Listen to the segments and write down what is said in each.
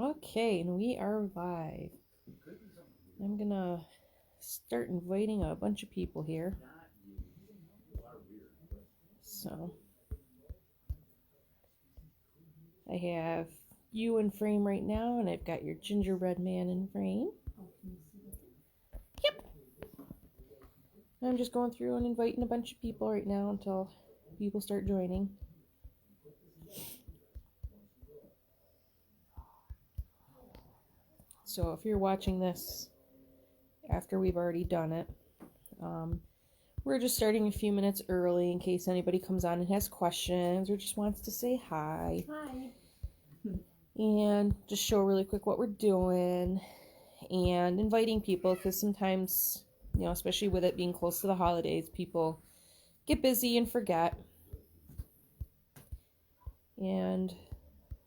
Okay, and we are live. I'm gonna start inviting a bunch of people here. So I have you in frame right now, and I've got your gingerbread man in frame. Yep. I'm just going through and inviting a bunch of people right now until people start joining. So if you're watching this after we've already done it, we're just starting a few minutes early in case anybody comes on and has questions or just wants to say hi. Hi. And just show really quick what we're doing and inviting people, because sometimes, especially with it being close to the holidays, people get busy and forget. And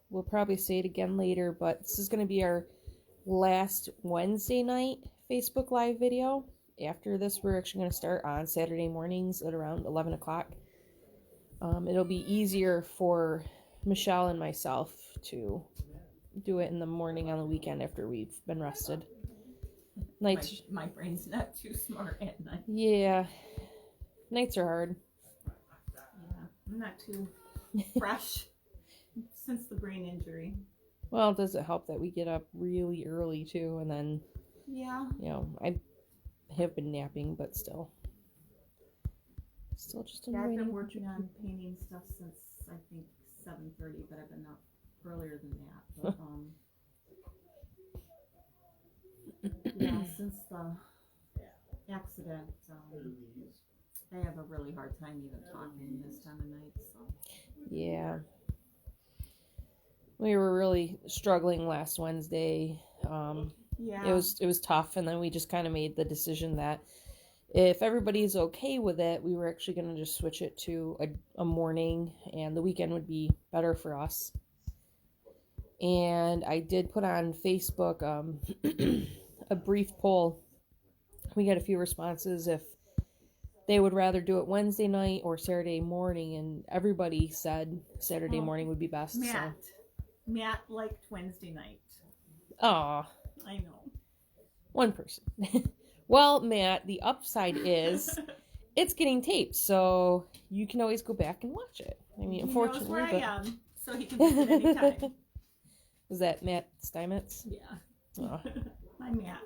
we'll probably say it again later, but this is going to be our last Wednesday night Facebook Live video. After this, we're actually going to start on Saturday mornings at around 11 o'clock. It'll be easier for Michelle and myself to do it in the morning on the weekend after we've been rested. Nights. My brain's not too smart at night. Yeah. Nights are hard. Yeah, I'm not too fresh since the brain injury. Well, does it help that we get up really early too? And then, yeah, I have been napping, but still just I've been working on painting stuff since I think 7:30, but I've been up earlier than that. But, yeah, since the accident, I have a really hard time even talking this time of night. So yeah, we were really struggling last Wednesday. yeah, it was tough, and then we just kind of made the decision that if everybody's okay with it, we were actually going to just switch it to a morning, and the weekend would be better for us. And I did put on Facebook a brief poll. We got a few responses if they would rather do it Wednesday night or Saturday morning, and everybody said Saturday morning would be best. Matt liked Wednesday night. Aw. I know. One person. Well, Matt, the upside is it's getting taped, so you can always go back and watch it. I mean, unfortunately, he knows where I am, so he can visit anytime. Was that Matt Steinmetz? Yeah. Oh. Hi, Matt.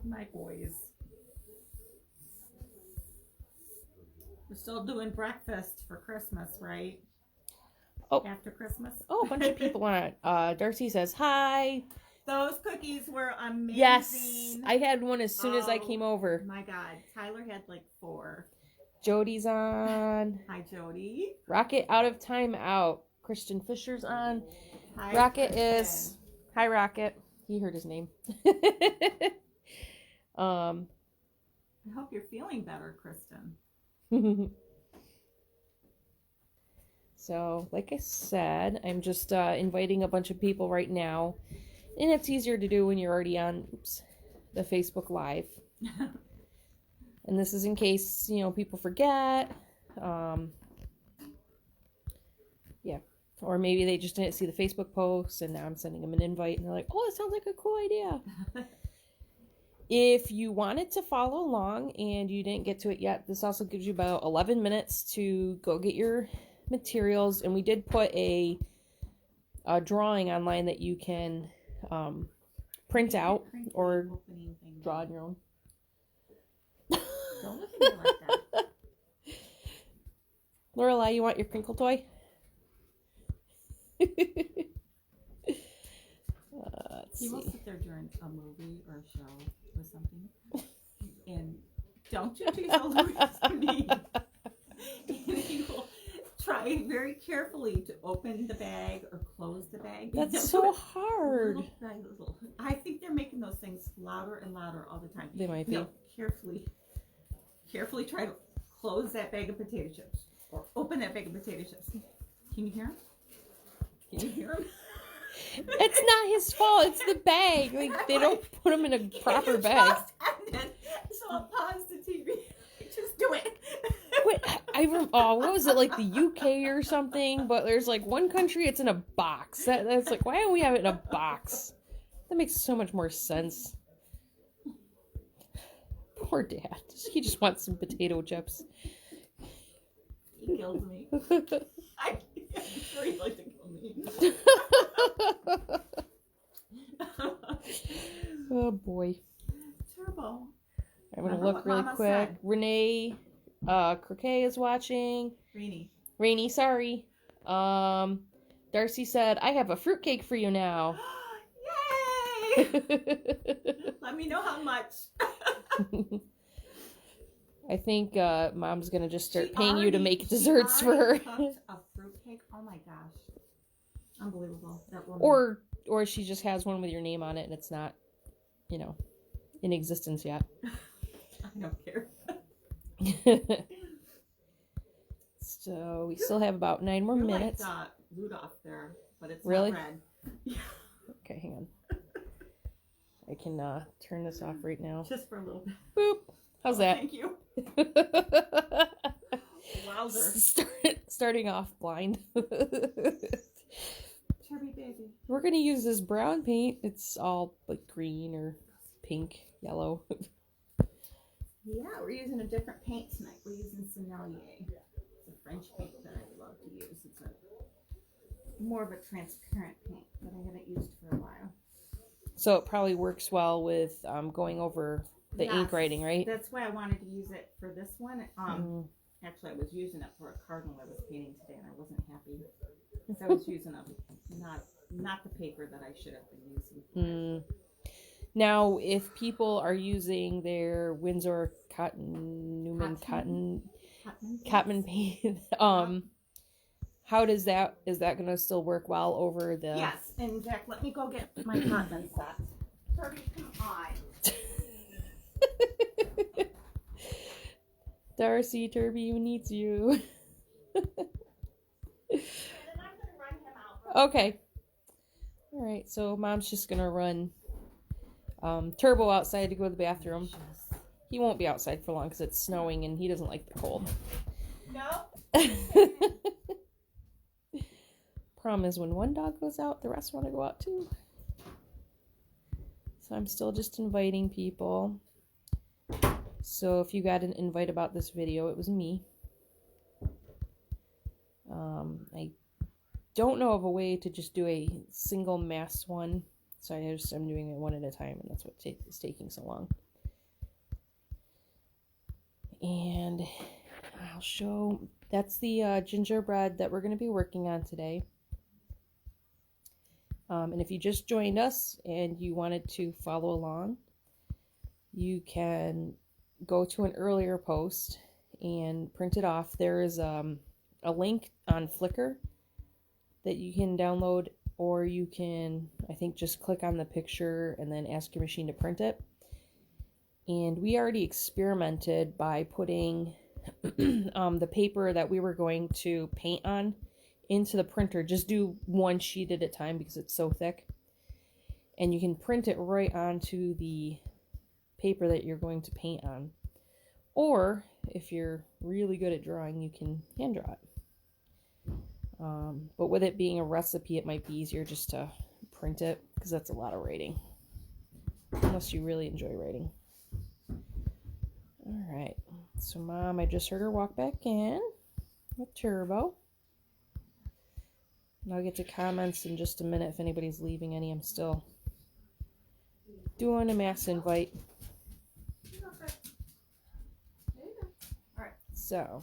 My boys. We're still doing breakfast for Christmas, right? Oh. After Christmas? Oh, a bunch of people on it. Darcy says hi. Those cookies were amazing. Yes. I had one as soon as I came over. My God. Tyler had like 4. Jody's on. Hi, Jody. Rocket out of time out. Christian Fisher's on. Hi, Rocket Kristen. is. Hi, Rocket. He heard his name. I hope you're feeling better, Kristen. So, like I said, I'm just inviting a bunch of people right now. And it's easier to do when you're already on the Facebook Live. And this is in case, people forget. Yeah. Or maybe they just didn't see the Facebook post and now I'm sending them an invite and they're like, oh, it sounds like a cool idea. If you wanted to follow along and you didn't get to it yet, this also gives you about 11 minutes to go get your materials. And we did put a drawing online that you can print out or draw on your own. Don't look at me like that. Lorelai, you want your crinkle toy? He will sit there during a movie or a show or something, and don't you tease me. And he will try very carefully to open the bag or close the bag. That's so hard. Little. I think they're making those things louder and louder all the time. They might be. Carefully try to close that bag of potato chips or open that bag of potato chips. Can you hear him? Can you hear him? It's not his fault. It's the bag. Like, they don't put them in a proper bag. So I'll pause the TV. Just do it. Wait, What was it, like the UK or something? But there's like one country it's in a box. That's like, why don't we have it in a box? That makes so much more sense. Poor Dad. He just wants some potato chips. He kills me. I'm sure he'd like to kill me. Oh boy. Turbo. I'm gonna look really quick. Said. Renee Croquet is watching. Rainy, sorry. Darcy said, I have a fruitcake for you now. Yay! Let me know how much. I think Mom's gonna just start paying you to make desserts for her. Cooked a fruitcake. Oh my gosh, unbelievable! That woman. Or she just has one with your name on it and it's not, in existence yet. I don't care. So we still have about 9 more minutes. Like Rudolph there, but it's really not red. Yeah. Okay, hang on. I can turn this off right now. Just for a little bit. Boop. How's that? Thank you. Wowzer. Starting off blind. Chubby baby. We're gonna use this brown paint. It's all like green or pink, yellow. Yeah, we're using a different paint tonight. We're using Sennelier. It's a French paint that I love to use. It's more of a transparent paint that I haven't used for a while. So it probably works well with going over the ink writing, right? That's why I wanted to use it for this one. Actually, I was using it for a cardinal I was painting today, and I wasn't happy. So I was using not the paper that I should have been using. Now, if people are using their Winsor Newman Cotton paint, how does that, is that going to still work well over the... Yes, and Jack, let me go get my cotton set. Turby, come on. Darcy, Turby needs you. Okay. All right, so Mom's just going to run Turbo outside to go to the bathroom. He won't be outside for long because it's snowing and he doesn't like the cold. No. Problem is when one dog goes out, the rest want to go out too. So I'm still just inviting people. So if you got an invite about this video, it was me. I don't know of a way to just do a single mass one. So I'm doing it one at a time, and that's what is taking so long. And I'll show, that's the gingerbread that we're going to be working on today. And if you just joined us and you wanted to follow along, you can go to an earlier post and print it off. There is a link on Flickr that you can download, or you can, I think, just click on the picture and then ask your machine to print it. And we already experimented by putting the paper that we were going to paint on into the printer. Just do one sheet at a time because it's so thick. And you can print it right onto the paper that you're going to paint on. Or, if you're really good at drawing, you can hand draw it. But with it being a recipe, it might be easier just to print it, because that's a lot of writing. Unless you really enjoy writing. Alright, so Mom, I just heard her walk back in with Turbo. And I'll get to comments in just a minute if anybody's leaving any. I'm still doing a mass invite. So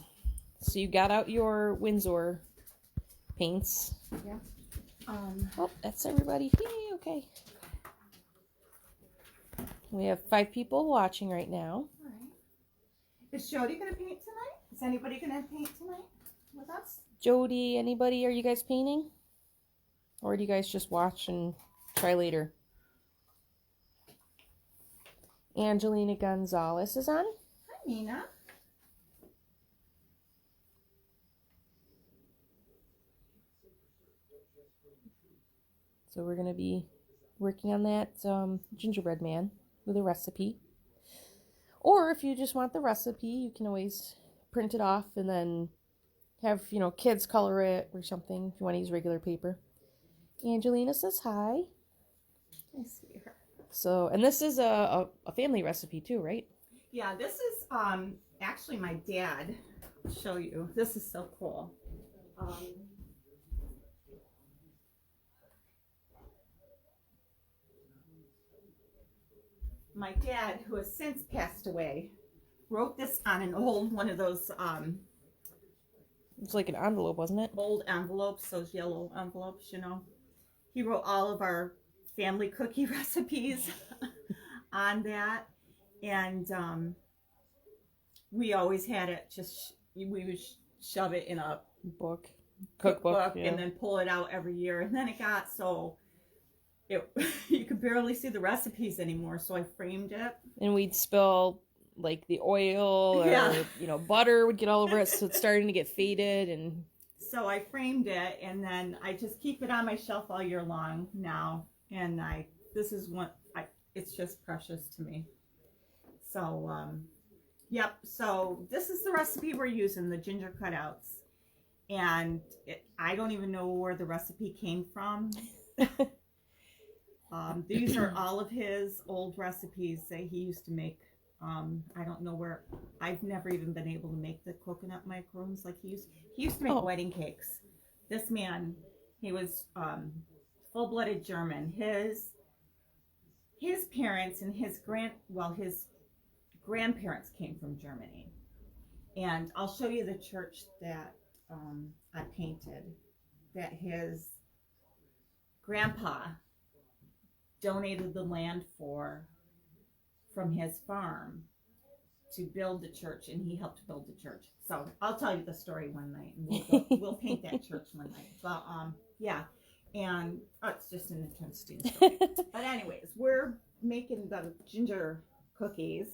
you got out your Winsor paints. Yeah. Oh, that's everybody. Yay, okay. We have 5 people watching right now. All right. Is Jody going to paint tonight? Is anybody going to paint tonight with us? Jody, anybody? Are you guys painting? Or do you guys just watch and try later? Angelina Gonzalez is on. Hi, Nina. So we're going to be working on that gingerbread man with a recipe. Or if you just want the recipe, you can always print it off and then have, kids color it or something if you want to use regular paper. Angelina says hi. I see her. So, and this is a family recipe too, right? Yeah, this is actually my dad. I'll show you. This is so cool. My dad, who has since passed away, wrote this on an old one of those It's like an envelope, wasn't it? old envelopes, those yellow envelopes, He wrote all of our family cookie recipes on that, and we always had it we would shove it in a cookbook yeah. and then pull it out every year, and then it got so you could barely see the recipes anymore, so I framed it. And we'd spill like the oil or butter would get all over it, so it's starting to get faded. And so I framed it, and then I just keep it on my shelf all year long now, and this is it's just precious to me. So yep, so this is the recipe we're using, the ginger cutouts, and I don't even know where the recipe came from. These are all of his old recipes that he used to make. I don't know where. I've never even been able to make the coconut macaroons like he used to make wedding cakes. This man, he was full-blooded German. His parents and his grandparents came from Germany. And I'll show you the church that I painted, that his grandpa donated the land from his farm to build the church, and he helped build the church. So I'll tell you the story one night, and we'll paint that church one night. But yeah, and it's just an interesting story. But anyways, we're making the ginger cookies,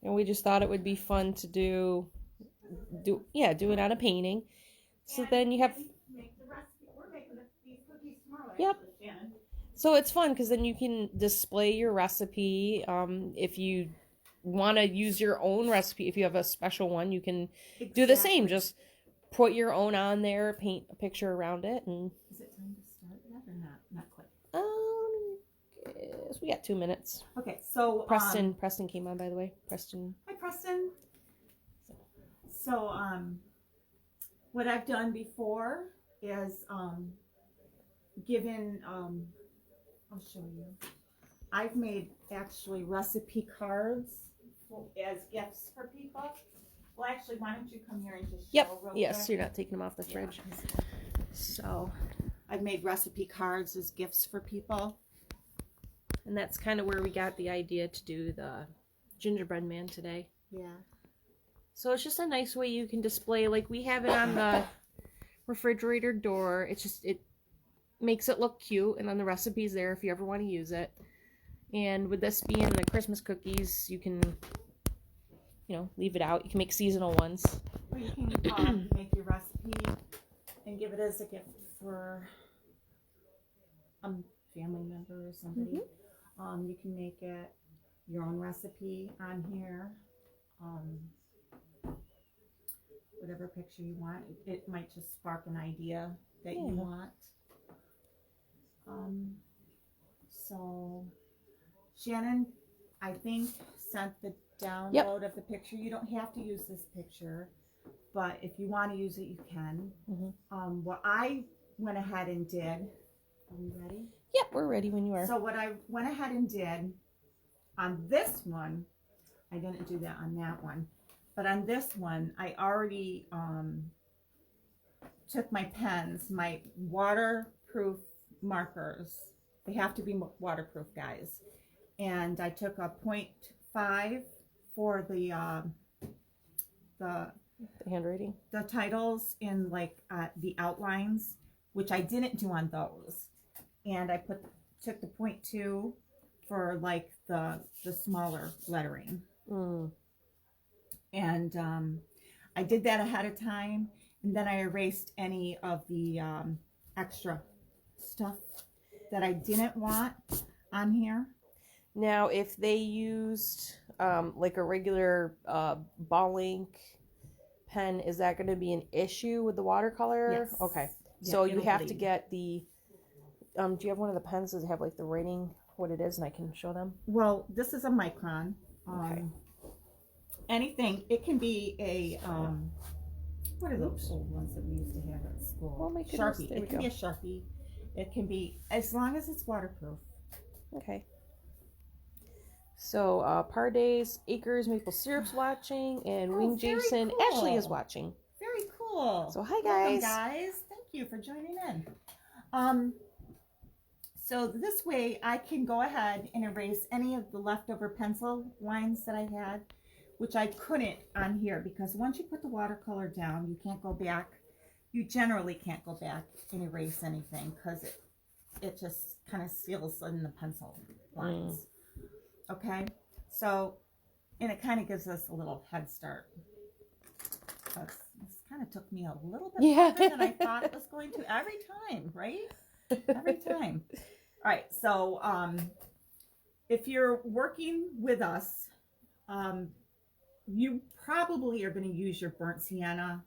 and we just thought it would be fun to do it on a painting. So then you have make the recipe. We're making these cookies tomorrow. Yep. Actually, Shannon. So it's fun because then you can display your recipe. If you want to use your own recipe, if you have a special one, you can do the same. Just put your own on there, paint a picture around it, and. Is it time to start yet or not? Not quite. Yes, we got 2 minutes. Okay, so Preston came on, by the way. Preston. Hi, Preston. So what I've done before is given I'll show you. I've made actually recipe cards as gifts for people. Well, actually, why don't you come here and just show real Yes, quick? you're not taking them off the fridge. So I've made recipe cards as gifts for people. And that's kind of where we got the idea to do the gingerbread man today. Yeah. So it's just a nice way you can display, like we have it on the refrigerator door. It makes it look cute, and then the recipe's there if you ever want to use it. And with this being the Christmas cookies, you can, leave it out. You can make seasonal ones. Or you can make your recipe and give it as a gift for a family member or somebody. Mm-hmm. You can make it your own recipe on here. Whatever picture you want. It might just spark an idea that you want. So Shannon, I think, sent the download of the picture. You don't have to use this picture, but if you want to use it, you can. Mm-hmm. What I went ahead and did, are we ready? Yep, we're ready when you are. So what I went ahead and did on this one, I didn't do that on that one, but on this one, I already took my pens, my waterproof markers. They have to be waterproof, guys. And I took a 0.5 for the handwriting, the titles in the outlines, which I didn't do on those. And I took the 0.2 for the smaller lettering. And I did that ahead of time, and then I erased any of the extra stuff that I didn't want on here. Now, if they used like a regular ball ink pen, is that going to be an issue with the watercolor? Yes. Okay. Yeah, So you it'll have to bleed. get the, do you have one of the pens that have like the writing, what it is, and I can show them? Well, this is a micron. Okay. Anything. It can be a, what are those old ones that we used to have at school? Oh my goodness, Sharpie. there we It can go. be a Sharpie. It can be, as long as it's waterproof. Okay. So, Pardays, Acres, Maple Syrup's watching, and Wing very Jason, cool. Ashley is watching. Very cool. So, hi Welcome, guys. guys. Thank you for joining in. So this way I can go ahead and erase any of the leftover pencil lines that I had, which I couldn't on here, because once you put the watercolor down, you can't go back. You generally can't go back and erase anything, because it just kind of seals in the pencil lines. Okay, so, and it kind of gives us a little head start. This kind of took me a little bit longer than I thought it was going to every time, right? Every time. All right, so if you're working with us, you probably are going to use your burnt sienna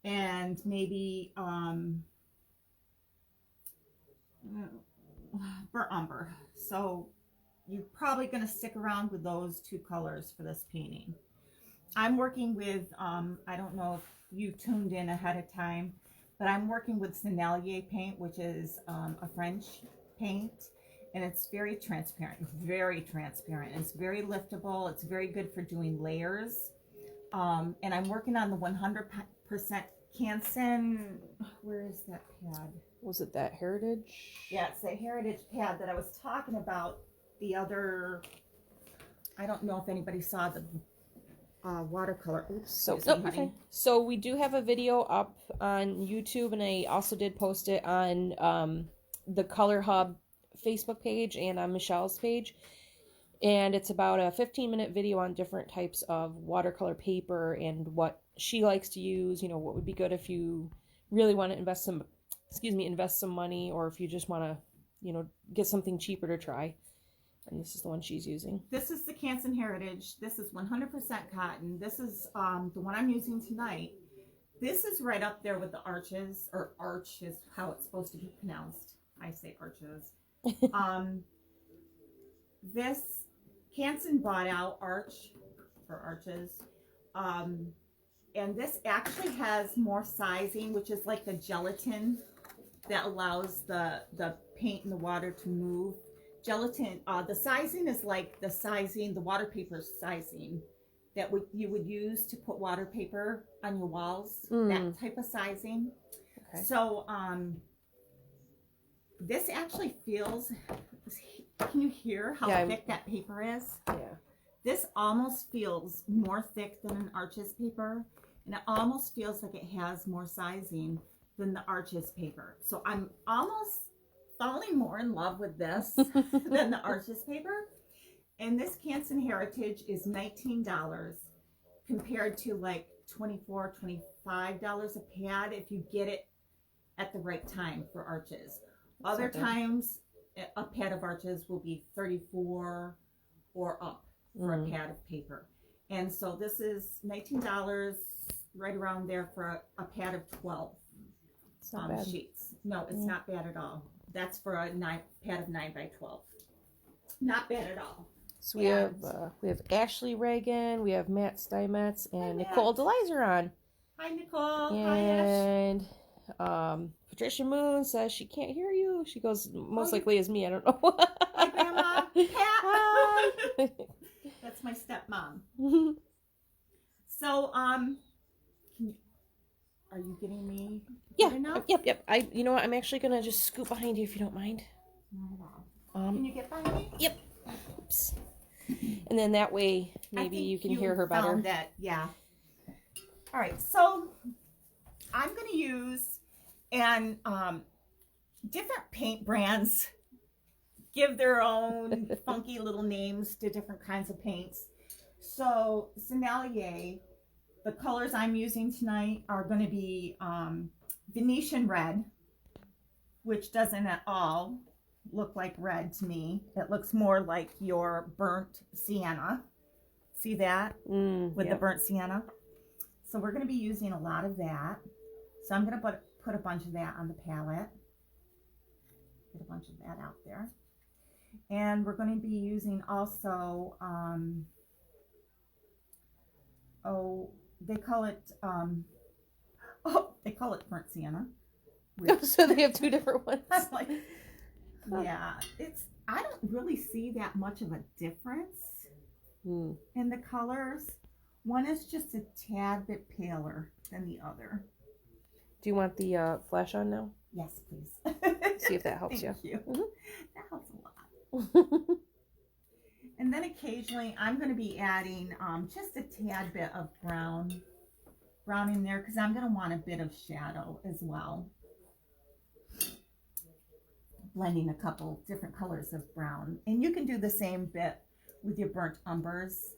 and maybe burnt umber. So you're probably going to stick around with those two colors for this painting. I'm working with, I don't know if you tuned in ahead of time, but I'm working with Sennelier paint, which is a French paint, and it's very transparent. It's very liftable. It's very good for doing layers. And I'm working on the 100% Canson. Where is that pad? Was it that Heritage? Yeah, it's a Heritage pad that I was talking about the other. I don't know if anybody saw the watercolor. Oops, So, okay. So we do have a video up on YouTube, and I also did post it on the Color Hub Facebook page and on Michelle's page. And it's about a 15-minute video on different types of watercolor paper and what she likes to use, you know, what would be good if you really want to invest some money, or if you just want to, you know, get something cheaper to try. And this is the one she's using. This is the Canson Heritage. This is 100% cotton. This is the one I'm using tonight. This is right up there with the Arches, or Arch is how it's supposed to be pronounced. I say Arches. This Canson bought out Arch, or Arches. And this actually has more sizing, which is like the gelatin that allows the paint and the water to move. Gelatin, the sizing is like the water paper sizing that you would use to put water paper on your walls, that type of sizing. Okay. So this actually feels, can you hear how thick that paper is? Yeah. This almost feels more thick than an Arches paper, and it almost feels like it has more sizing than the Arches paper. So I'm almost falling more in love with this than the Arches paper. And this Canson Heritage is $19 compared to like $24, $25 a pad if you get it at the right time for Arches. Other times, a pad of Arches will be $34 or up for a pad of paper. And so this is $19, right around there for a pad of 12 sheets. No, it's not bad at all. That's for a pad of 9 by 12. Not bad at all. So we have Ashley Reagan, we have Matt Steinmetz, and Nicole DeLizer on. Hi, Nicole. And hi, Ash. Patricia Moon says she can't hear you. She goes, most likely as me. I don't know. Hi, Grandma. Pat. Hi. That's my stepmom. So, are you getting me? Yeah. Yep. You know what? I'm actually gonna just scoot behind you if you don't mind. Not at all. Can you get behind me? Yep. Oops. And then that way, maybe you can hear her better. Yeah. All right. So, I'm gonna use, and different paint brands give their own funky little names to different kinds of paints. So, Sennelier, the colors I'm using tonight are going to be Venetian red, which doesn't at all look like red to me. It looks more like your burnt sienna. See that? With the burnt sienna. So we're going to be using a lot of that. So I'm going to put a bunch of that on the palette. Get a bunch of that out there. And we're going to be using also, they call it burnt sienna. So they have two different ones. I'm like, yeah, I don't really see that much of a difference in the colors. One is just a tad bit paler than the other. Do you want the flash on now? Yes, please. See if that helps Thank you. Mm-hmm. That helps a lot. And then occasionally I'm going to be adding just a tad bit of brown in there because I'm going to want a bit of shadow as well. Blending a couple different colors of brown. And you can do the same bit with your burnt umbers.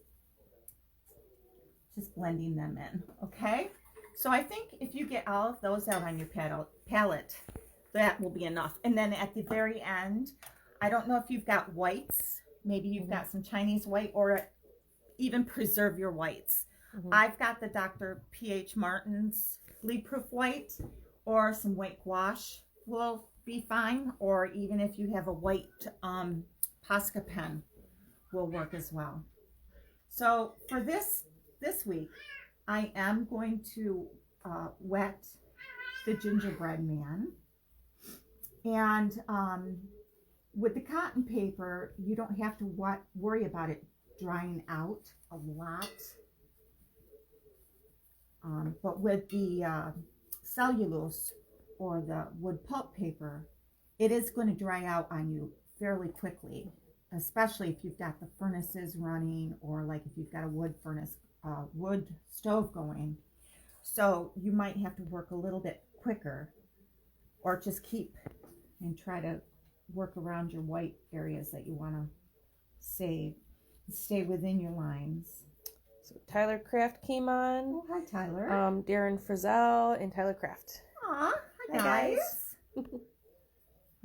Just blending them in, okay? So I think if you get all of those out on your palette, that will be enough. And then at the very end, I don't know if you've got whites. Maybe you've got some Chinese white or even preserve your whites. I've got the Dr. P.H. Martin's bleed proof white or some white gouache will be fine. Or even if you have a white Posca pen will work as well. So for this week, I am going to wet the gingerbread man. And with the cotton paper, you don't have to worry about it drying out a lot. But with the cellulose or the wood pulp paper, it is going to dry out on you fairly quickly, especially if you've got the furnaces running or like if you've got a wood stove going. So you might have to work a little bit quicker or just keep and try to work around your white areas that you want to save. Stay within your lines. So Tyler Craft came on. Oh, hi, Tyler. Darren Frizzell and Tyler Craft. Aw, hi guys.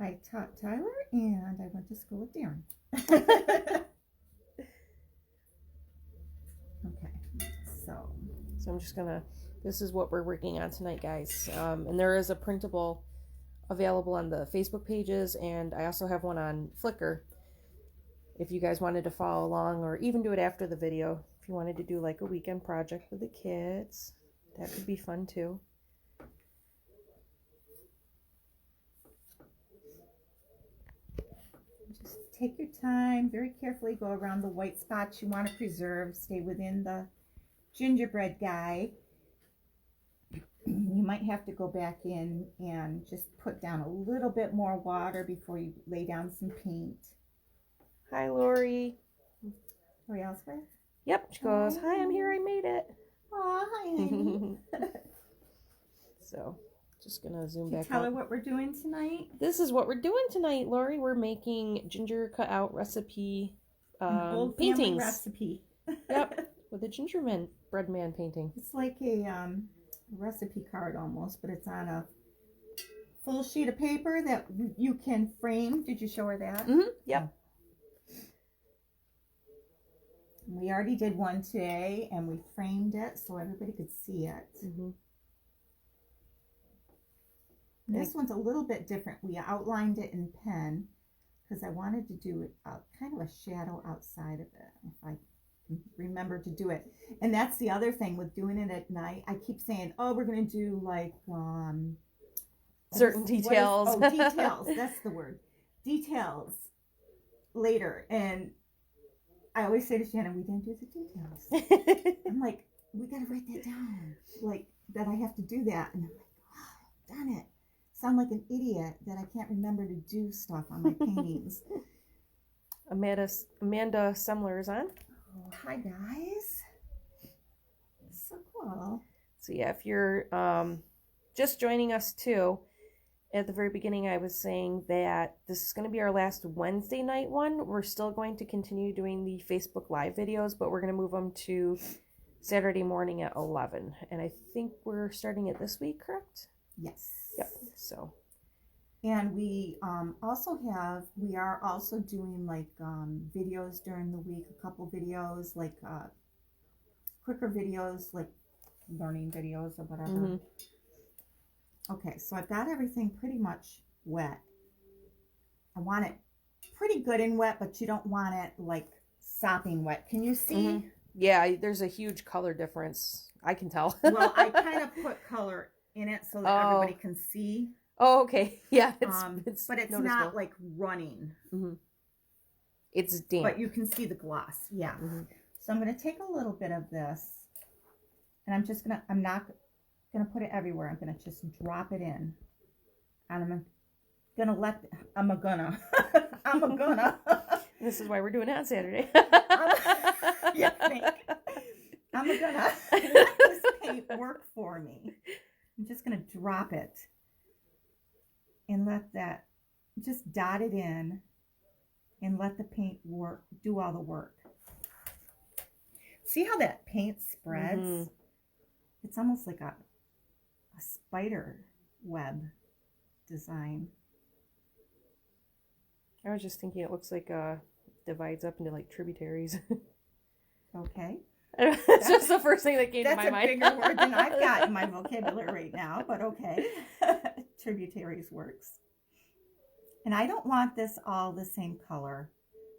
I taught Tyler and I went to school with Darren. Okay, so I'm just gonna, this is what we're working on tonight, guys. And there is a printable available on the Facebook pages, and I also have one on Flickr if you guys wanted to follow along, or even do it after the video if you wanted to do like a weekend project with the kids. That could be fun too. Just take your time, very carefully go around the white spots you want to preserve. Stay within the gingerbread guy. You might have to go back in and just put down a little bit more water before you lay down some paint. Hi, Lori. Lori Elsworth? Yep, she goes, hi, I'm here, I made it. Aw, hi, honey. So, just gonna zoom Can you back tell up. her what we're doing tonight? This is what we're doing tonight, Lori. We're making ginger cutout recipe Old paintings. family recipe. Yep, with a gingerbread man painting. It's like a recipe card almost, but it's on a full sheet of paper that you can frame. Did you show her that? Mm-hmm. Yep. We already did one today, and we framed it so everybody could see it. Mm-hmm. This one's a little bit different. We outlined it in pen because I wanted to do it kind of a shadow outside of it, if I remember to do it. And that's the other thing with doing it at night. I keep saying, oh, we're going to do like certain details. Details. That's the word. Details later. And I always say to Shannon, we didn't do the details. I'm like, we got to write that down. Like, that I have to do that. And I'm like, oh, done it. Sound like an idiot that I can't remember to do stuff on my paintings. Amanda Semler is on. Oh, hi, guys. So cool. So yeah, if you're just joining us too, at the very beginning I was saying that this is going to be our last Wednesday night one. We're still going to continue doing the Facebook Live videos, but we're going to move them to Saturday morning at 11. And I think we're starting it this week, correct? Yes. Yep. So. And we are also doing like videos during the week, a couple videos, like quicker videos, like learning videos or whatever. Mhm. Okay, so I've got everything pretty much wet. I want it pretty good and wet, but you don't want it like sopping wet. Can you see? Yeah, there's a huge color difference. I can tell. Well, I kind of put color in it so that everybody Oh. can see. Oh, okay. Yeah, it's but it's noticeable. not like running. It's damp. But you can see the gloss. Yeah. So I'm going to take a little bit of this, and I'm not going to put it everywhere. I'm going to just drop it in. And I'm gonna. This is why we're doing it on Saturday. Yeah, I'm gonna let this paint work for me. I'm just gonna drop it and let that, just dot it in and let the paint do all the work. See how that paint spreads? It's almost like a spider web design. I was just thinking it looks like divides up into like tributaries. Okay. That's just the first thing that came to my mind. That's a bigger word than I've got in my vocabulary right now, but okay. Tributaries works. And I don't want this all the same color,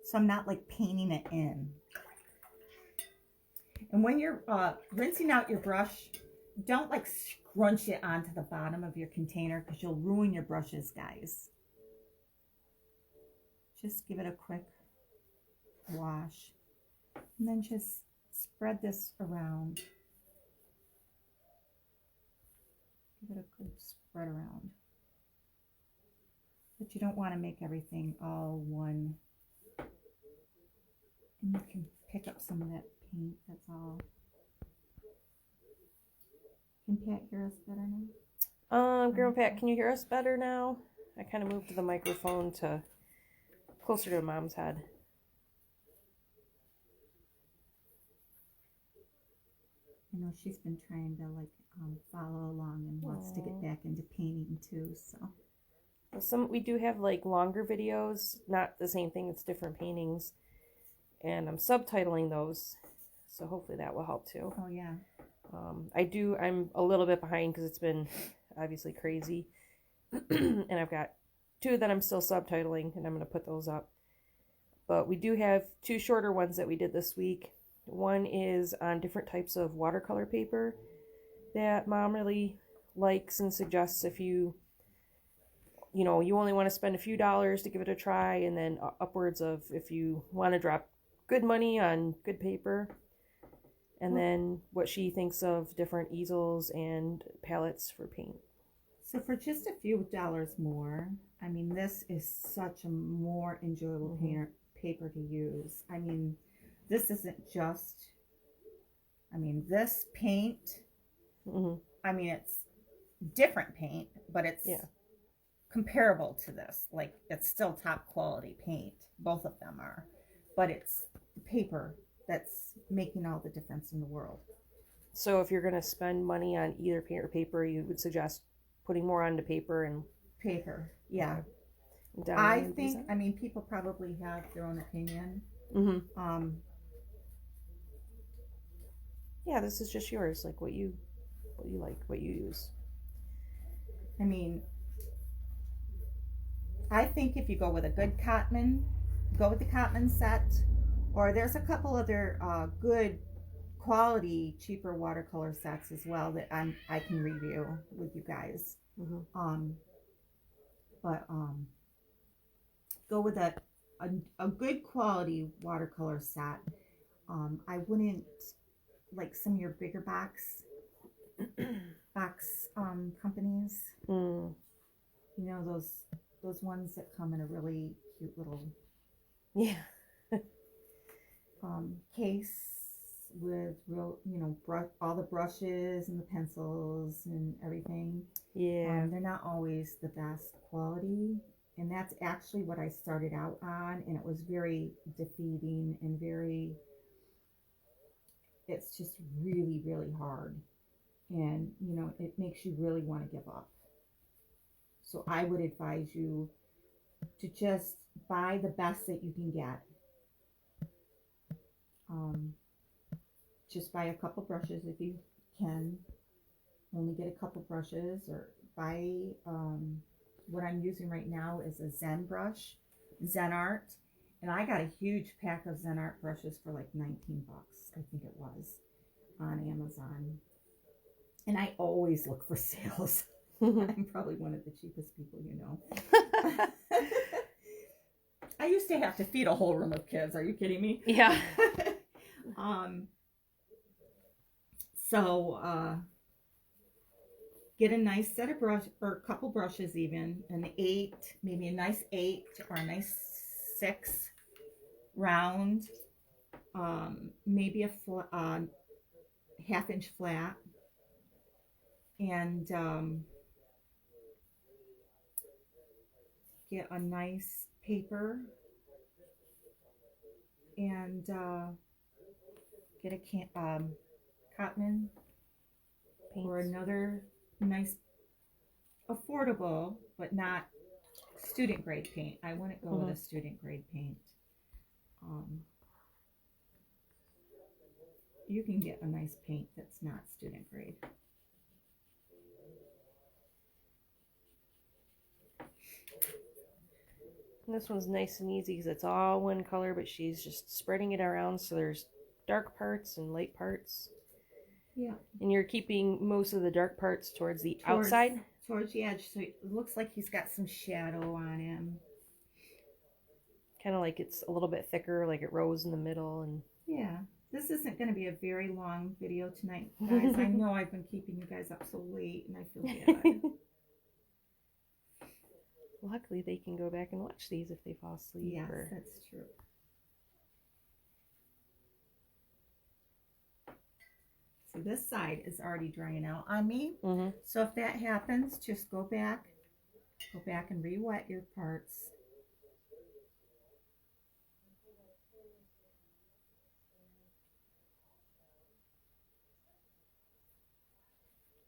so I'm not like painting it in. And when you're rinsing out your brush, don't like scrunch it onto the bottom of your container because you'll ruin your brushes, guys. Just give it a quick wash. And then just spread this around. Give it a good spread around. But you don't want to make everything all one. And you can pick up some of that paint, that's all. Can Pat hear us better now? Grandma Pat, can you hear us better now? I kind of moved the microphone to closer to Mom's head. I know she's been trying to like follow along and wants to get back into painting too. So we do have like longer videos, not the same thing. It's different paintings, and I'm subtitling those, so hopefully that will help too. Oh yeah. I'm a little bit behind because it's been obviously crazy, and I've got 2 that I'm still subtitling, and I'm going to put those up. But we do have 2 shorter ones that we did this week. One is on different types of watercolor paper that Mom really likes and suggests if you only want to spend a few dollars to give it a try, and then upwards of if you want to drop good money on good paper. And then what she thinks of different easels and palettes for paint. So for just a few dollars more, I mean, this is such a more enjoyable paper to use. I mean, this isn't just, this paint, I mean, it's different paint, but it's comparable to this. Like, it's still top quality paint. Both of them are. But it's the paper that's making all the difference in the world. So if you're going to spend money on either paint or paper, you would suggest putting more onto paper and... Paper, yeah. I think, people probably have their own opinion. Yeah, this is just yours, like what you like, what you use. I mean, I think if you go with a good Cotman, go with the Cotman set, or there's a couple other good quality, cheaper watercolor sets as well that I can review with you guys. Go with a good quality watercolor set. I wouldn't like some of your bigger box companies. You know, those ones that come in a really cute little case with real, all the brushes and the pencils and everything. They're not always the best quality, and that's actually what I started out on, and it was very defeating and it's just really, really hard, and it makes you really want to give up. So I would advise you to just buy the best that you can get. Just buy a couple brushes if you can only get a couple brushes or buy, what I'm using right now is a Zen brush, Zen Art. And I got a huge pack of Zen Art brushes for like 19 bucks, I think it was, on Amazon. And I always look for sales. I'm probably one of the cheapest people you know. I used to have to feed a whole room of kids. Are you kidding me? Yeah. So get a nice set of brush, or a couple brushes even, an 8, maybe a nice 8 or a nice 6 round, maybe a half-inch flat, and get a nice paper, and get a cotton or another nice affordable but not student grade paint. I wouldn't go with a student grade paint. You can get a nice paint that's not student grade. And this one's nice and easy because it's all one color, but she's just spreading it around so there's dark parts and light parts. Yeah. And you're keeping most of the dark parts towards the outside? Towards the edge, so it looks like he's got some shadow on him. Kind of like it's a little bit thicker, like it rose in the middle. And yeah. This isn't going to be a very long video tonight, guys. I know I've been keeping you guys up so late, and I feel bad. Luckily, they can go back and watch these if they fall asleep. Yes, that's true. So this side is already drying out on me. So if that happens, just go back and re-wet your parts.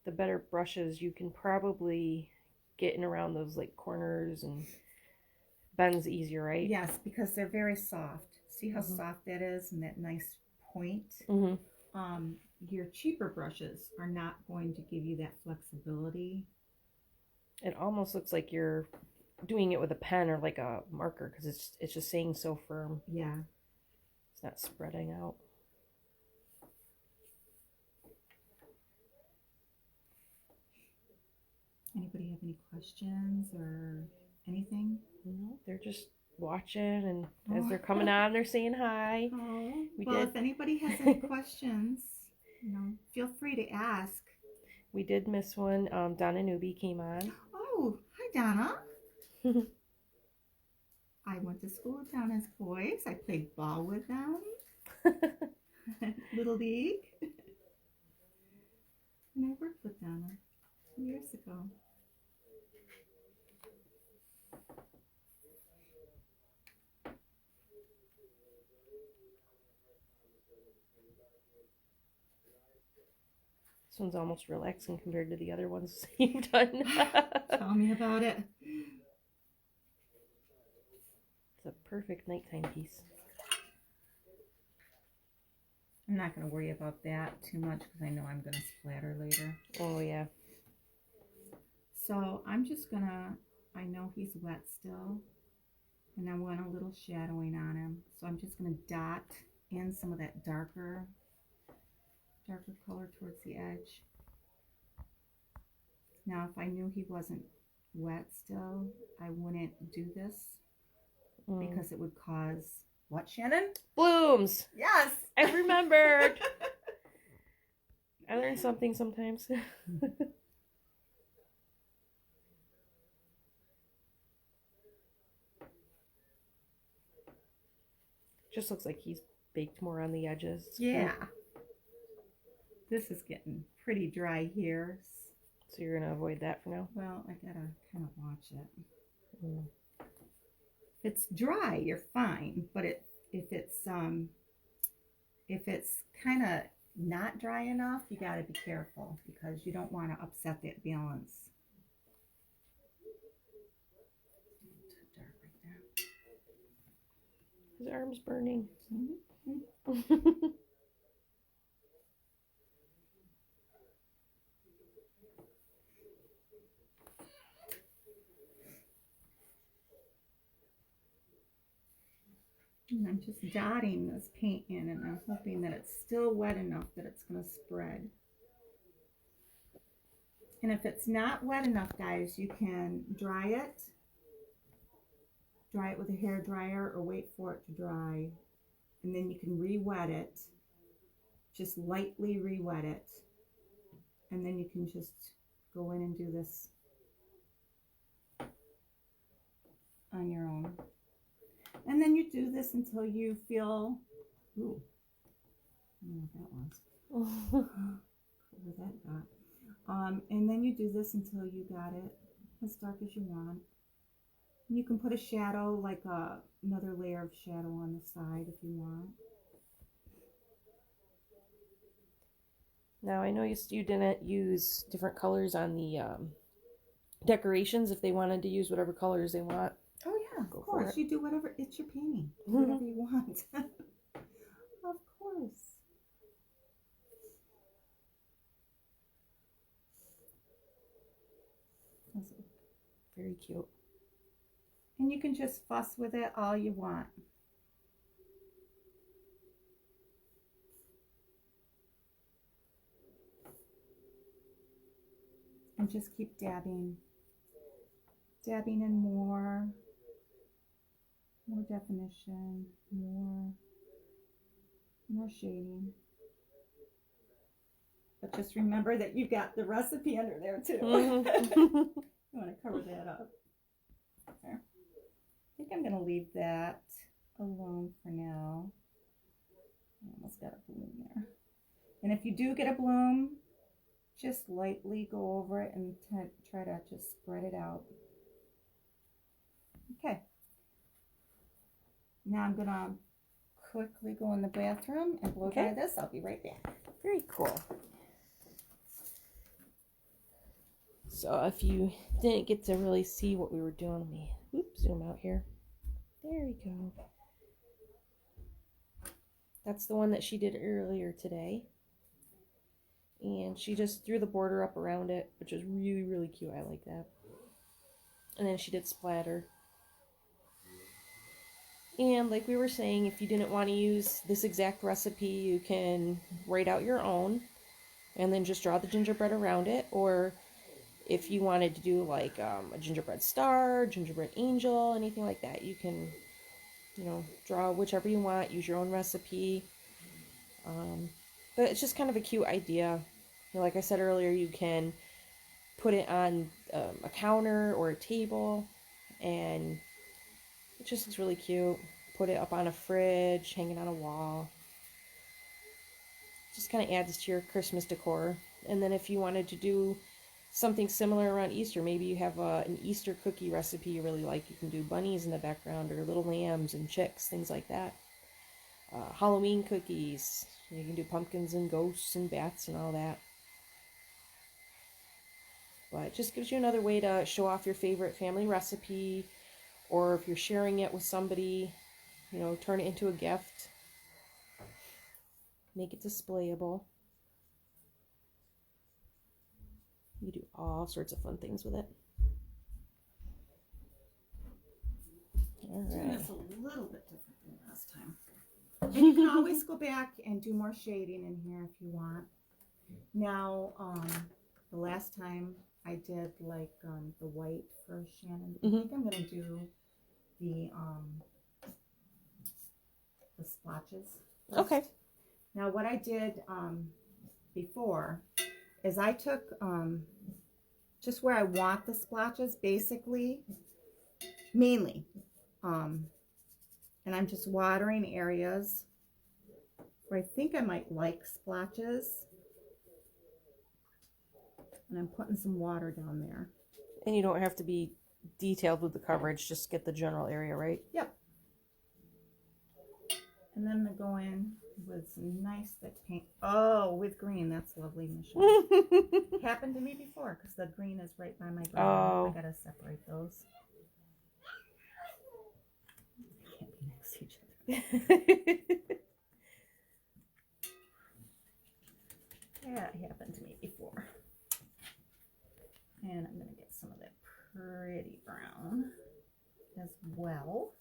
The better brushes, you can probably get in around those like corners and bends easier, right? Yes, because they're very soft. See how soft that is and that nice point? Your cheaper brushes are not going to give you that flexibility. It almost looks like you're doing it with a pen or like a marker because it's just staying so firm. Yeah. It's not spreading out. Anybody have any questions or anything? No, they're just watching, and as they're coming on, they're saying hi. Oh, if anybody has any questions, feel free to ask. We did miss one. Donna Newby came on. Oh, hi, Donna. I went to school with Donna's boys. I played ball with them. Little League. And I worked with Donna years ago. This one's almost relaxing compared to the other ones you've done. Tell me about it. It's a perfect nighttime piece. I'm not going to worry about that too much because I know I'm going to splatter later. Oh, yeah. So I'm just going to, I know he's wet still, and I want a little shadowing on him. So I'm just going to dot in some of that darker color towards the edge. Now, if I knew he wasn't wet still, I wouldn't do this because it would cause what, Shannon? Blooms. Yes. I remembered. I learn something sometimes. Just looks like he's baked more on the edges. Yeah. This is getting pretty dry here. So you're going to avoid that for now? Well, I gotta kind of watch it. If it's dry, you're fine. But if it's kind of not dry enough, you gotta be careful because you don't want to upset that balance. Dark right there. His arm's burning. And I'm just dotting this paint in, and I'm hoping that it's still wet enough that it's going to spread. And if it's not wet enough, guys, you can dry it. Dry it with a hair dryer or wait for it to dry. And then you can re-wet it. Just lightly re-wet it. And then you can just go in and do this on your own. And then you do this until you feel, ooh, I don't know what that was. Cover that dot. And then you do this until you got it as dark as you want. And you can put a shadow, like another layer of shadow on the side if you want. Now, I know you didn't use different colors on the decorations. If they wanted to use whatever colors they want. Oh yeah, of course. You do whatever, it's your painting. Mm-hmm. Whatever you want. Of course. That's very cute. And you can just fuss with it all you want. And just keep dabbing. Dabbing in more definition, more shading. But just remember that you've got the recipe under there too. Mm-hmm. You want to cover that up. There. I think I'm going to leave that alone for now. I almost got a bloom there. And if you do get a bloom, just lightly go over it and try to just spread it out. Okay. Now I'm going to quickly go in the bathroom and blow dry this. I'll be right back. Very cool. So if you didn't get to really see what we were doing, let me zoom out here. There we go. That's the one that she did earlier today. And she just threw the border up around it, which is really, really cute. I like that. And then she did splatter. And like we were saying, if you didn't want to use this exact recipe, you can write out your own and then just draw the gingerbread around it. Or if you wanted to do like a gingerbread star, gingerbread angel, anything like that, you can, draw whichever you want, use your own recipe. But it's just kind of a cute idea. Like I said earlier, you can put it on a counter or a table, and it just looks really cute. Put it up on a fridge, hang it on a wall. Just kind of adds to your Christmas decor. And then if you wanted to do something similar around Easter, maybe you have an Easter cookie recipe you really like, you can do bunnies in the background or little lambs and chicks, things like that. Halloween cookies, you can do pumpkins and ghosts and bats and all that. But it just gives you another way to show off your favorite family recipe, or if you're sharing it with somebody, turn it into a gift. Make it displayable. You do all sorts of fun things with it. All right. That's a little bit different than last time. And you can always go back and do more shading in here if you want. Now, the last time I did like the white for Shannon. I think I'm gonna do the splotches first. Okay. Now what I did before is I took just where I want the splotches, basically, mainly, and I'm just watering areas where I think I might like splotches, and I'm putting some water down there. And you don't have to be detailed with the coverage, just get the general area, right? Yep. And then I go in with some nice thick paint. Oh, with green. That's lovely, Michelle. Happened to me before because the green is right by my brown. Oh. I gotta separate those. Can't be next to each other. That happened to me before. And I'm gonna get some of that pretty brown as well.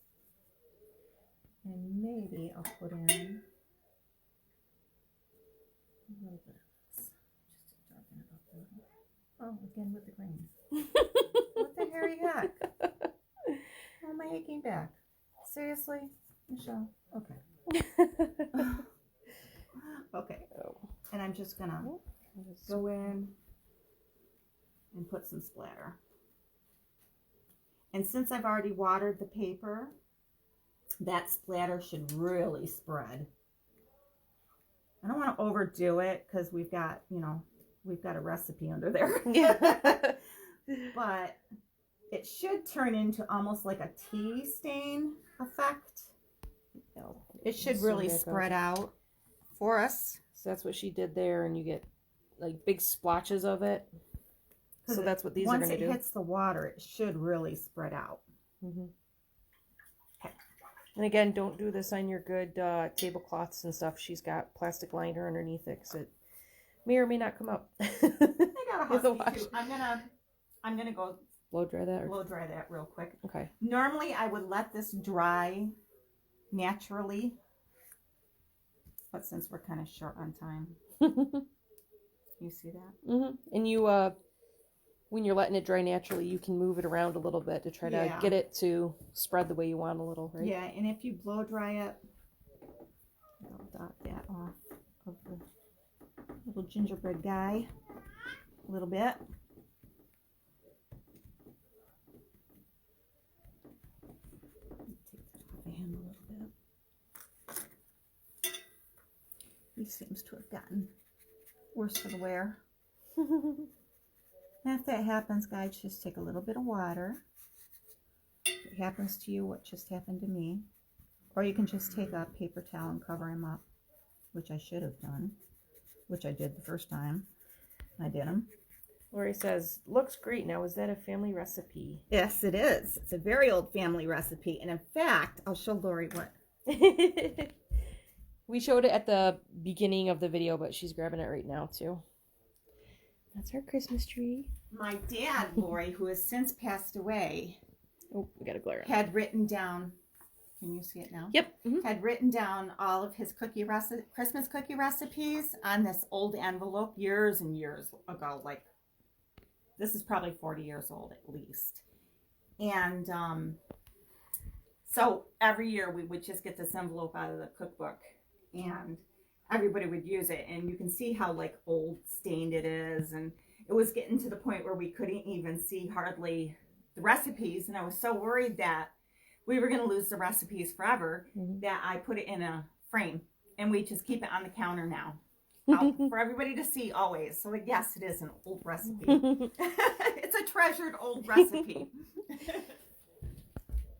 And maybe I'll put in a little bit of this. Just to darken it up a little. Oh, again with the green. What the hairy heck? Oh, my aching back. Seriously, Michelle? Okay. Okay. And I'm just gonna go in and put some splatter. And since I've already watered the paper, that splatter should really spread. I don't want to overdo it because we've got, you know, we've got a recipe under there. Yeah. But it should turn into almost like a tea stain effect. It should really spread out for us. So that's what she did there, and you get like big splotches of it. So that's what these are going to do. Once it hits the water, it should really spread out. Mm-hmm. Okay. And again, don't do this on your good tablecloths and stuff. She's got plastic liner underneath it, because it may or may not come up. I got a husky too. I'm gonna go blow dry that. Blow dry that real quick. Okay. Normally, I would let this dry naturally, but since we're kind of short on time, you see that? Mm-hmm. And you, when you're letting it dry naturally, you can move it around a little bit to try to get it to spread the way you want a little, right? Yeah, and if you blow dry it, I'll dot that off of the little gingerbread guy a little bit. Take that off of him a little bit. He seems to have gotten worse for the wear. And if that happens, guys, just take a little bit of water. If it happens to you, what just happened to me. Or you can just take a paper towel and cover him up, which I should have done, which I did the first time I did them. Lori says, looks great. Now, is that a family recipe? Yes, it is. It's a very old family recipe. And in fact, I'll show Lori what. We showed it at the beginning of the video, but she's grabbing it right now, too. That's our Christmas tree. My dad, Lori, who has since passed away, oh, we got a glare on. Had written down, can you see it now? Yep. Mm-hmm. Had written down all of his Christmas cookie recipes on this old envelope years and years ago. Like, this is probably 40 years old at least. And so every year we would just get this envelope out of the cookbook and everybody would use it. And you can see how like old stained it is. And it was getting to the point where we couldn't even see hardly the recipes. And I was so worried that we were going to lose the recipes forever that I put it in a frame. And we just keep it on the counter now. For everybody to see always. So yes, it is an old recipe. It's a treasured old recipe. It's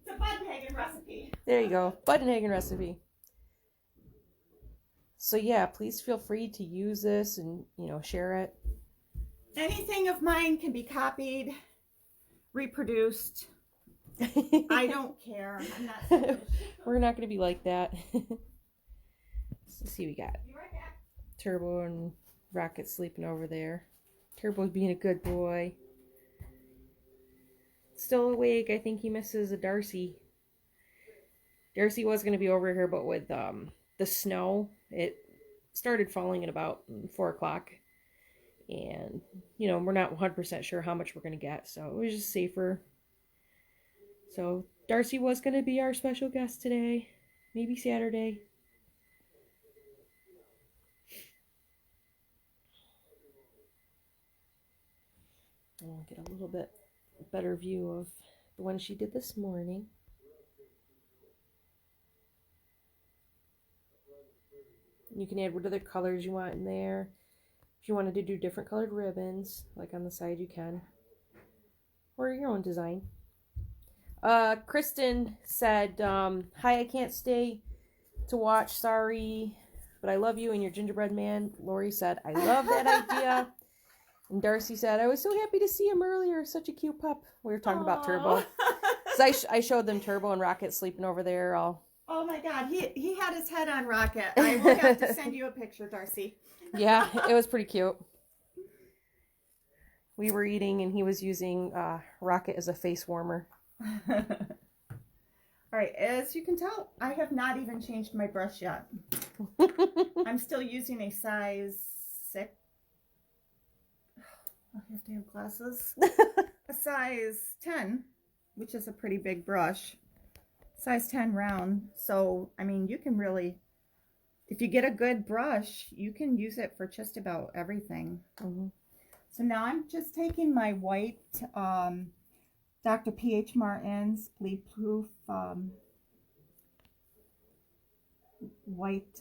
a Budenhagen recipe. There you go. Budenhagen recipe. So yeah, please feel free to use this and, share it. Anything of mine can be copied, reproduced. I don't care. I'm not selfish. We're not going to be like that. Let's see what we got. Be right back. Turbo and Rocket sleeping over there. Turbo's being a good boy. Still awake. I think he misses a Darcy. Darcy was going to be over here, but with the snow, it started falling at about 4 o'clock. And, we're not 100% sure how much we're going to get, so it was just safer. So Darcy was going to be our special guest today. Maybe Saturday. I'll get a little bit better view of the one she did this morning. You can add what other colors you want in there. If you wanted to do different colored ribbons, like on the side, you can. Or your own design. Kristen said, hi, I can't stay to watch, sorry, but I love you and your gingerbread man. Lori said, I love that idea. And Darcy said, I was so happy to see him earlier. Such a cute pup. We were talking about Turbo. So I showed them Turbo and Rocket sleeping over there. Oh my God. He had his head on Rocket. I will have to send you a picture, Darcy. Yeah, it was pretty cute. We were eating and he was using Rocket as a face warmer. All right, as you can tell, I have not even changed my brush yet. I'm still using a size 6. I have to have glasses. A size 10, which is a pretty big brush. Size 10 round. So, I mean, you can really, if you get a good brush, you can use it for just about everything. Mm-hmm. So now I'm just taking my white Dr. P.H. Martin's bleed proof white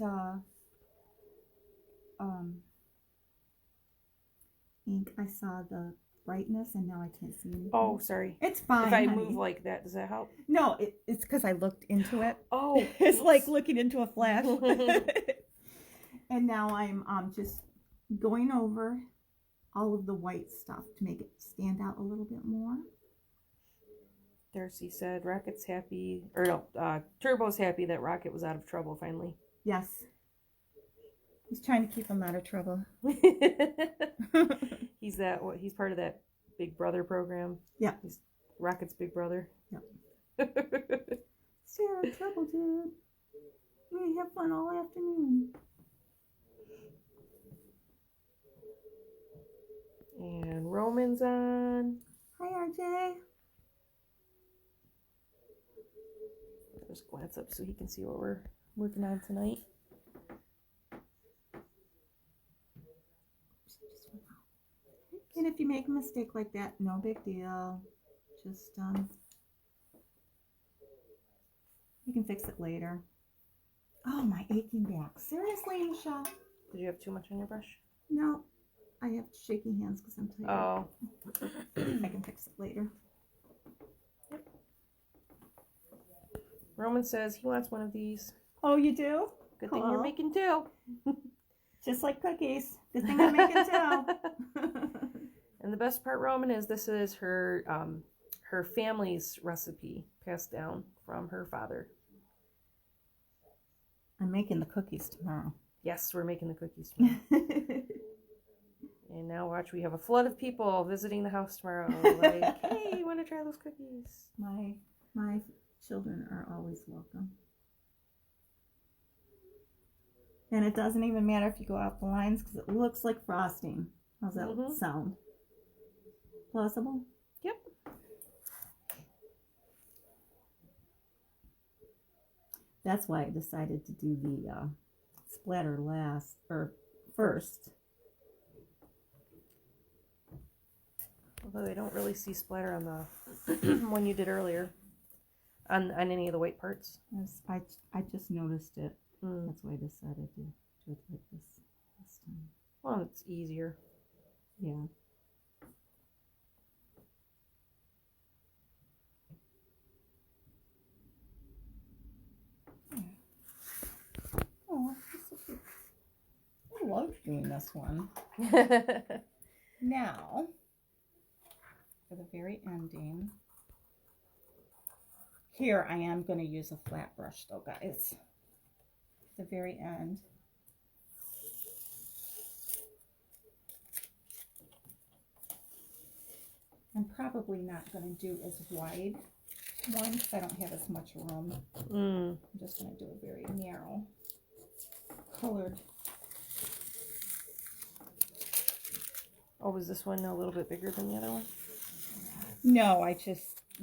ink. I saw the brightness and now I can't see anything. Oh, sorry. It's fine. If I honey. move like that, does that help? No, it's because I looked into it. Oh, It's like looking into a flash. And now I'm just going over all of the white stuff to make it stand out a little bit more. Darcy said Rocket's happy, or no, Turbo's happy that Rocket was out of trouble finally. Yes. He's trying to keep him out of trouble. He's part of that Big Brother program. Yeah. He's Rocket's big brother. Yep. Stay out of trouble, dude. We have fun all afternoon. And Roman's on. Hi, RJ. Just glance up so he can see what we're working on tonight. And if you make a mistake like that, no big deal. Just you can fix it later. Oh, my aching back. Seriously, Michelle? Did you have too much on your brush? No, I have shaky hands because I'm tired. Oh. I can fix it later. Roman says he wants one of these. Oh, you do? Good thing you're making two. Just like cookies. Good thing I'm making two. And the best part, Roman, is this is her her family's recipe passed down from her father. I'm making the cookies tomorrow. Yes, we're making the cookies tomorrow. And now watch, we have a flood of people visiting the house tomorrow. Like, hey, you want to try those cookies? My children are always welcome. And it doesn't even matter if you go off the lines because it looks like frosting. How's that sound? Plausible? Yep. That's why I decided to do the splatter first. Although I don't really see splatter on the one you did earlier. On any of the white parts. I just noticed it. That's why I decided to do it like this time. Well, it's easier. Yeah. Oh, that's so cute. I love doing this one. Now, for the very ending, here I am going to use a flat brush though, guys. At the very end. I'm probably not going to do as wide one because I don't have as much room. I'm just going to do a very narrow colored. Oh, was this one a little bit bigger than the other one? No,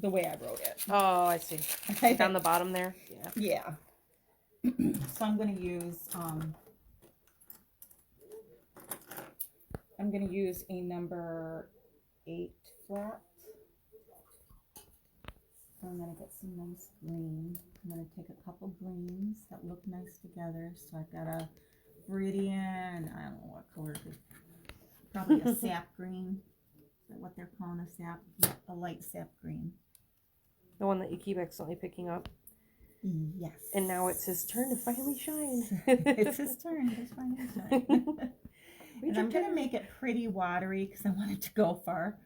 the way I wrote it. Oh, I see. Like on the bottom there? Yeah. So I'm going to use, a number 8 flat. So I'm going to get some nice green. I'm going to take a couple greens that look nice together. So I've got a Viridian, I don't know what color it is. Probably a sap green. Is that what they're calling a sap? A light sap green. The one that you keep accidentally picking up. Yes. And now it's his turn to finally shine. It's his turn to finally shine. And I'm going to make it pretty watery because I want it to go far.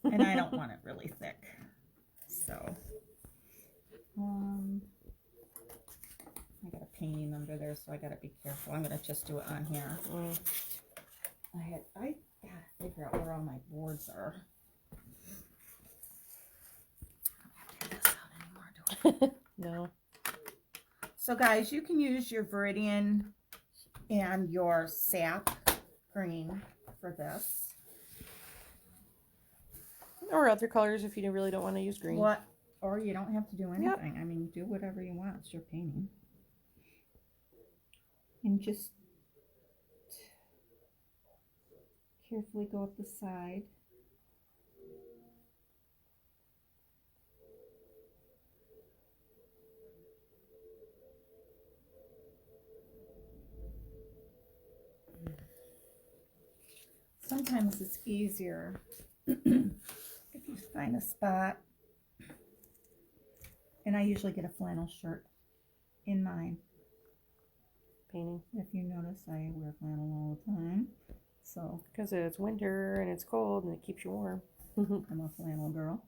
And I don't want it really thick. So, I got a painting under there, so I got to be careful. I'm going to just do it on here. I gotta figure out where all my boards are. I don't have to have this out anymore, do I? No. So guys, you can use your Viridian and your sap green for this. Or other colors if you really don't want to use green. What? Or you don't have to do anything. I mean, do whatever you want. It's your painting. And just carefully go up the side. Sometimes it's easier if you find a spot. And I usually get a flannel shirt in mine. Painting. If you notice, I wear flannel all the time. So because it's winter and it's cold and it keeps you warm. I'm a flannel girl.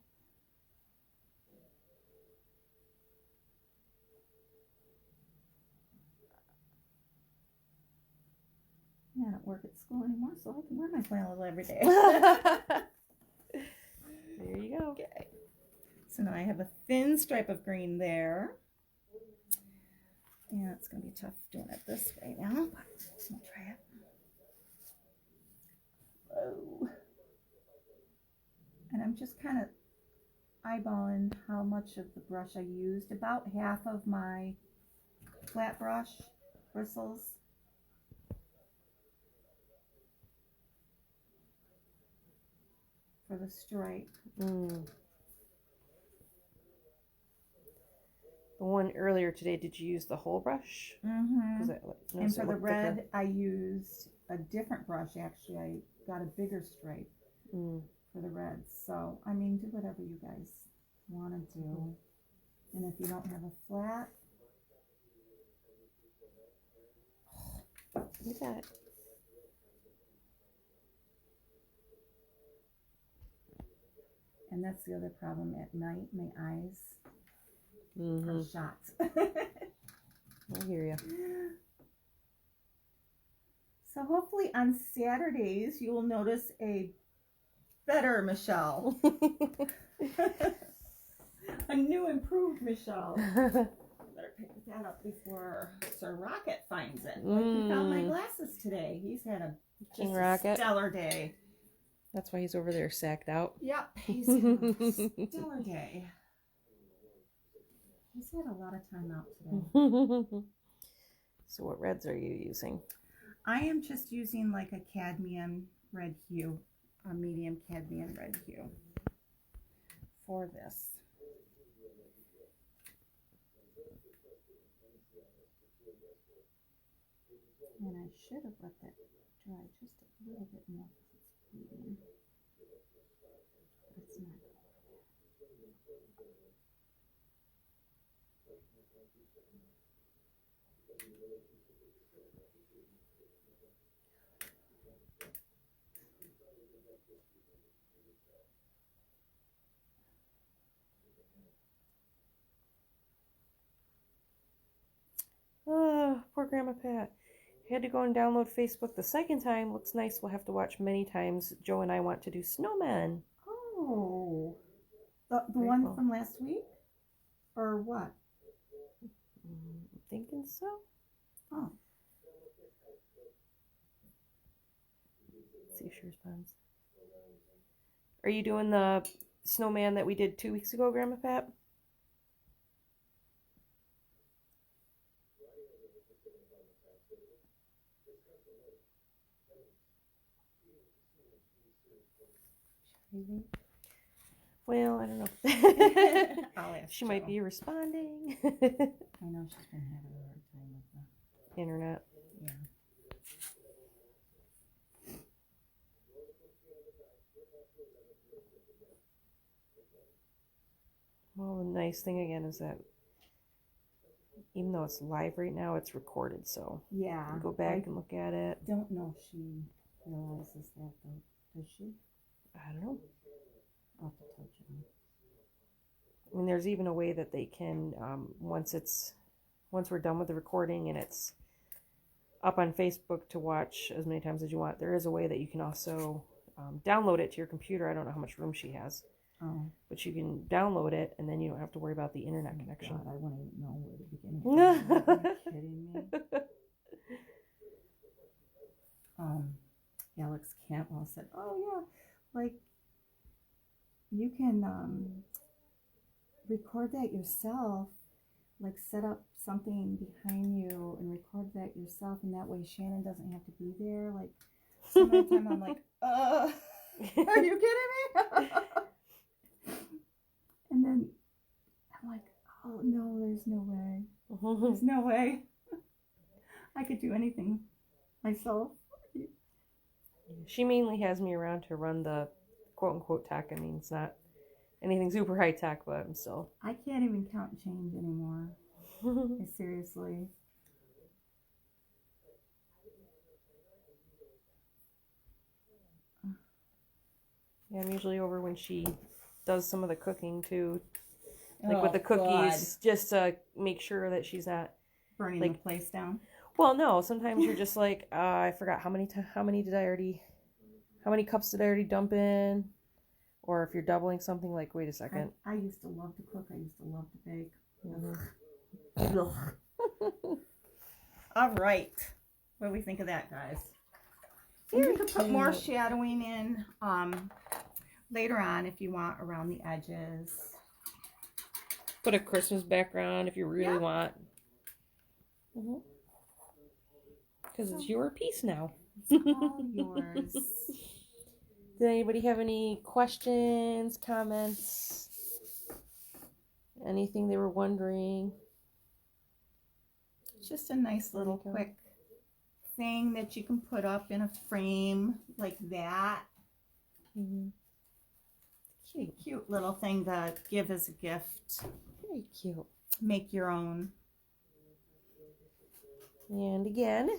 I don't work at school anymore, so I can wear my flannel every day. There you go. Okay. So now I have a thin stripe of green there. Yeah, it's going to be tough doing it this way now, but I'll try it. Whoa. And I'm just kind of eyeballing how much of the brush I used. About half of my flat brush bristles. For the stripe. The one earlier today, did you use the whole brush? Mm-hmm. And for the red, thicker. I used a different brush. Actually, I got a bigger stripe for the reds. So, I mean, do whatever you guys want to do. And if you don't have a flat, You got it. and that's the other problem at night, my eyes are shot. I hear you. So hopefully on Saturdays, you will notice a better Michelle. A new improved Michelle. Better pick that up before Sir Rocket finds it. Like he found my glasses today. He's had a King Rocket. Stellar day. That's why he's over there sacked out. Yep, he's had a stellar day. He's had a lot of time out today. So what reds are you using? I am just using like a cadmium red hue, a medium cadmium red hue for this. And I should have let that dry just a little bit more because it's bleeding. But it's not. Oh, poor Grandma Pat. Had to go and download Facebook the second time. Looks nice. We'll have to watch many times. Joe and I want to do snowmen. Oh, the one from last week? Or what? I'm thinking so. Oh. Let's see if she responds. Are you doing the snowman that we did 2 weeks ago, Grandma Pat? Well, I don't know. I'll ask She might Joe. be responding. I know she's been having a hard time with the Internet. yeah. Well, the nice thing again is that even though it's live right now, it's recorded, so Yeah. you can go back and look at it. Don't know if she realizes that though. Does she? I don't know. I'll have to tell Joe. I mean, there's even a way that they can, once we're done with the recording and it's up on Facebook to watch as many times as you want, there is a way that you can also download it to your computer. I don't know how much room she has. Oh. But you can download it, and then you don't have to worry about the internet connection. God, I wouldn't know where to begin. Are you kidding me? Alex Cantwell said, "Oh yeah, like you can record that yourself. Like set up something behind you and record that yourself, and that way Shannon doesn't have to be there." Like some of the time, I'm like, are you kidding me?" And then I'm like, oh no, there's no way. There's no way I could do anything myself. She mainly has me around to run the quote-unquote tech. I mean, it's not anything super high-tech, but I'm still... I can't even count change anymore. Seriously. Yeah, I'm usually over when she does some of the cooking, too. Like Oh, with the cookies, God. just to make sure that she's not... Burning like, the place down. Well, no, sometimes you're just like, I forgot how many cups did I already dump in? Or if you're doubling something, like, wait a second. I used to love to cook. I used to love to bake. All right. What do we think of that, guys? And you can put more shadowing in later on if you want around the edges. Put a Christmas background if you really want. Because it's your piece now. It's all yours. Did anybody have any questions, comments? Anything they were wondering? It's just a nice little quick thing that you can put up in a frame like that. Cute little thing to give as a gift. Very cute. Make your own. And again,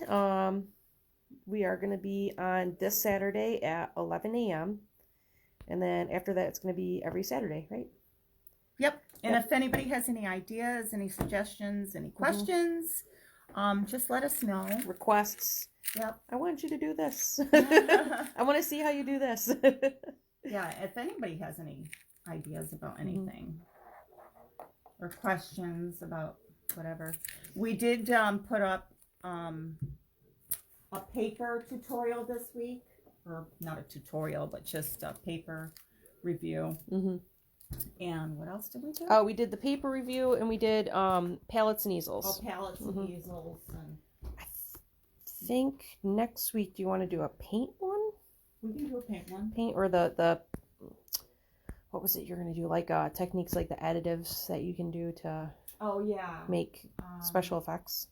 we are going to be on this Saturday at 11 a.m. And then after that, it's going to be every Saturday, right? Yep. And if anybody has any ideas, any suggestions, any questions, just let us know. Requests. Yep. I want you to do this. I want to see how you do this. Yeah, if anybody has any ideas about anything or questions about whatever. We did put up a paper tutorial this week, or not a tutorial, but just a paper review. And what else did we do? Oh, we did the paper review, and we did palettes and easels. Oh, palettes and easels. And I think next week, do you want to do a paint one? We can do a paint one. Paint or the what was it you're going to do? Like techniques like the additives that you can do to make special effects.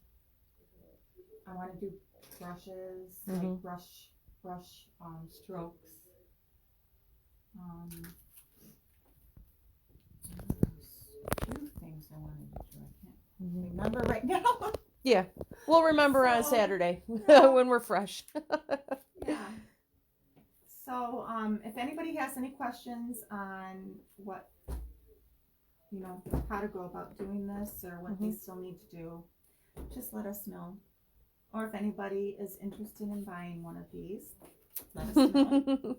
I want to do brushes, like brush strokes. Two things I wanted to do. I can't remember right now. Yeah, we'll remember on Saturday when we're fresh. Yeah. So, if anybody has any questions on what, how to go about doing this or what they still need to do, just let us know. Or if anybody is interested in buying one of these, let us know.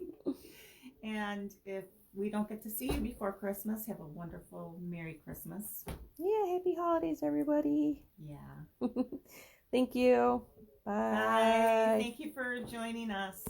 And if we don't get to see you before Christmas, have a wonderful Merry Christmas. Yeah, happy holidays, everybody. Yeah. Thank you. Bye. Bye. Thank you for joining us.